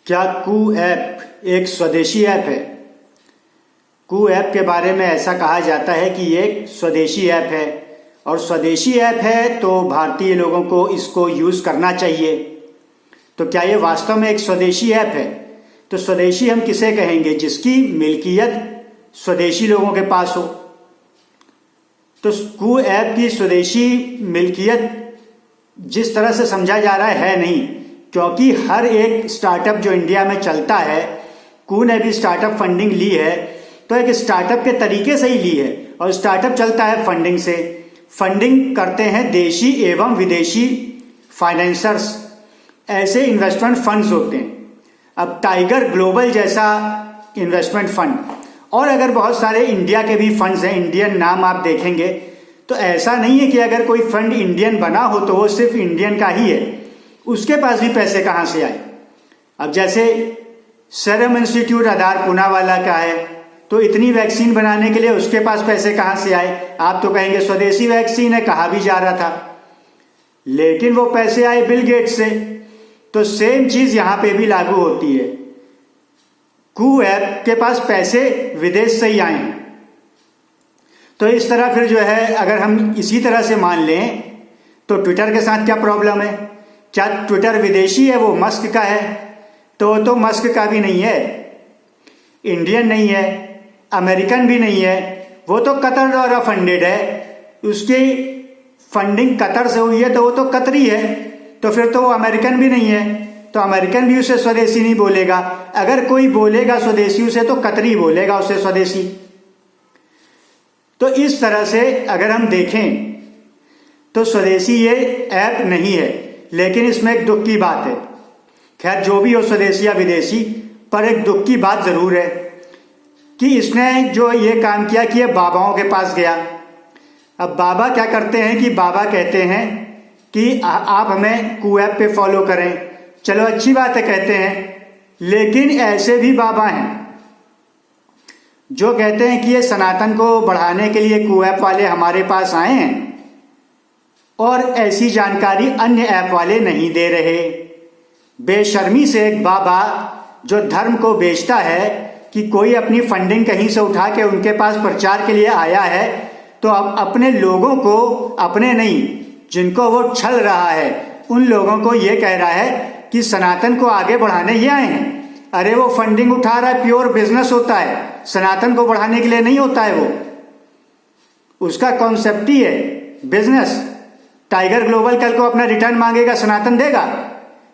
क्या कू ऐप एक स्वदेशी ऐप है? कू ऐप के बारे में ऐसा कहा जाता है कि ये एक स्वदेशी ऐप है और स्वदेशी ऐप है तो भारतीय लोगों को इसको यूज़ करना चाहिए। तो क्या ये वास्तव में एक स्वदेशी ऐप है? तो स्वदेशी हम किसे कहेंगे? जिसकी मिल्कियत स्वदेशी लोगों के पास हो। तो कू ऐप की स्वदेशी मिल्कियत जिस तरह से समझा जा रहा है नहीं, क्योंकि हर एक स्टार्टअप जो इंडिया में चलता है, कू ने भी स्टार्टअप फंडिंग ली है तो एक स्टार्टअप के तरीके से ही ली है और स्टार्टअप चलता है फंडिंग से। फंडिंग करते हैं देशी एवं विदेशी फाइनेंसर्स, ऐसे इन्वेस्टमेंट फंड्स होते हैं। अब टाइगर ग्लोबल जैसा इन्वेस्टमेंट फंड और अगर बहुत सारे इंडिया के भी फंड्स हैं, इंडियन नाम आप देखेंगे तो ऐसा नहीं है कि अगर कोई फंड इंडियन बना हो तो वो सिर्फ इंडियन का ही है, उसके पास भी पैसे कहाँ से आए। अब जैसे सीरम इंस्टीट्यूट आधार पूनावाला का है तो इतनी वैक्सीन बनाने के लिए उसके पास पैसे कहाँ से आए? आप तो कहेंगे स्वदेशी वैक्सीन है, कहा भी जा रहा था, लेकिन वो पैसे आए बिल गेट्स से। तो सेम चीज यहां पे भी लागू होती है। कू ऐप के पास पैसे विदेश से ही आए हैं। तो इस तरह फिर जो है, अगर हम इसी तरह से मान लें तो ट्विटर के साथ क्या प्रॉब्लम है? क्या ट्विटर विदेशी है? वो मस्क का है तो मस्क का भी नहीं है, इंडियन नहीं है, अमेरिकन भी नहीं है, वो तो कतर द्वारा फंडेड है, उसकी फंडिंग कतर से हुई है तो वो तो कतरी है, तो फिर तो वो अमेरिकन भी नहीं है, तो अमेरिकन भी उसे स्वदेशी नहीं बोलेगा। अगर कोई बोलेगा स्वदेशी उसे तो कतरी बोलेगा उसे स्वदेशी। तो इस तरह से अगर हम देखें तो स्वदेशी ये ऐप नहीं है, लेकिन इसमें एक दुख की बात है। खैर जो भी हो, स्वदेशी या विदेशी, पर एक दुख की बात जरूर है कि इसने जो ये काम किया कि ये बाबाओं के पास गया। अब बाबा क्या करते हैं कि बाबा कहते हैं कि आप हमें कू ऐप पे फॉलो करें, चलो अच्छी बात है कहते हैं, लेकिन ऐसे भी बाबा हैं जो कहते हैं कि ये सनातन को बढ़ाने के लिए कू ऐप वाले हमारे पास आए हैं और ऐसी जानकारी अन्य ऐप वाले नहीं दे रहे। बेशर्मी से एक बाबा जो धर्म को बेचता है कि कोई अपनी फंडिंग कहीं से उठा के उनके पास प्रचार के लिए आया है, तो अब अपने लोगों को, अपने नहीं, जिनको वो छल रहा है उन लोगों को ये कह रहा है कि सनातन को आगे बढ़ाने ये आए हैं। अरे वो फंडिंग उठा रहा है, प्योर बिजनेस होता है, सनातन को बढ़ाने के लिए नहीं होता है, वो उसका कॉन्सेप्ट ही है बिजनेस। टाइगर ग्लोबल कल को अपना रिटर्न मांगेगा, सनातन देगा?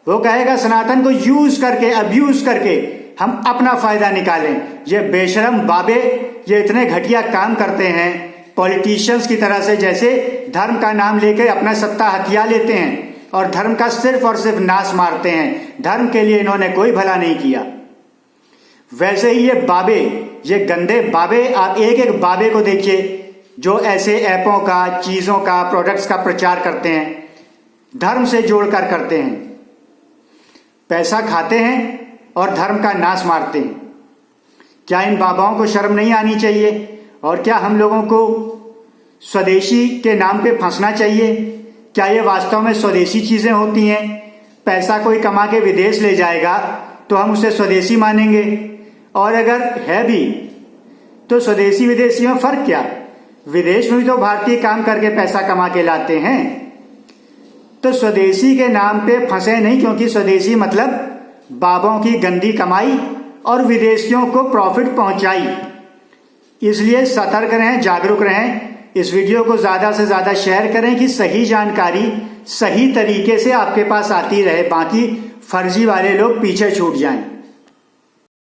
वो कहेगा सनातन को यूज करके, अब्यूज करके हम अपना फायदा निकालें। ये बेशरम बाबे ये इतने घटिया काम करते हैं पॉलिटिशियंस की तरह से, जैसे धर्म का नाम लेकर अपना सत्ता हथिया लेते हैं और धर्म का सिर्फ और सिर्फ नाश मारते हैं। धर्म के लिए इन्होंने कोई भला नहीं किया। वैसे ही ये बाबे, ये गंदे बाबे, आप एक एक बाबे को देखिए जो ऐसे ऐपों का, चीजों का, प्रोडक्ट्स का प्रचार करते हैं, धर्म से जोड़कर करते हैं, पैसा खाते हैं और धर्म का नाश मारते हैं। क्या इन बाबाओं को शर्म नहीं आनी चाहिए? और क्या हम लोगों को स्वदेशी के नाम पे फंसना चाहिए? क्या ये वास्तव में स्वदेशी चीजें होती हैं? पैसा कोई कमा के विदेश ले जाएगा तो हम उसे स्वदेशी मानेंगे, और अगर है भी तो स्वदेशी विदेशी में फर्क क्या? विदेश में भी तो भारतीय काम करके पैसा कमा के लाते हैं। तो स्वदेशी के नाम पे फंसे नहीं, क्योंकि स्वदेशी मतलब बाबों की गंदी कमाई और विदेशियों को प्रॉफिट पहुंचाई। इसलिए सतर्क रहें, जागरूक रहें। इस वीडियो को ज्यादा से ज्यादा शेयर करें कि सही जानकारी सही तरीके से आपके पास आती रहे, बाकी फर्जी वाले लोग पीछे छूट जाएं।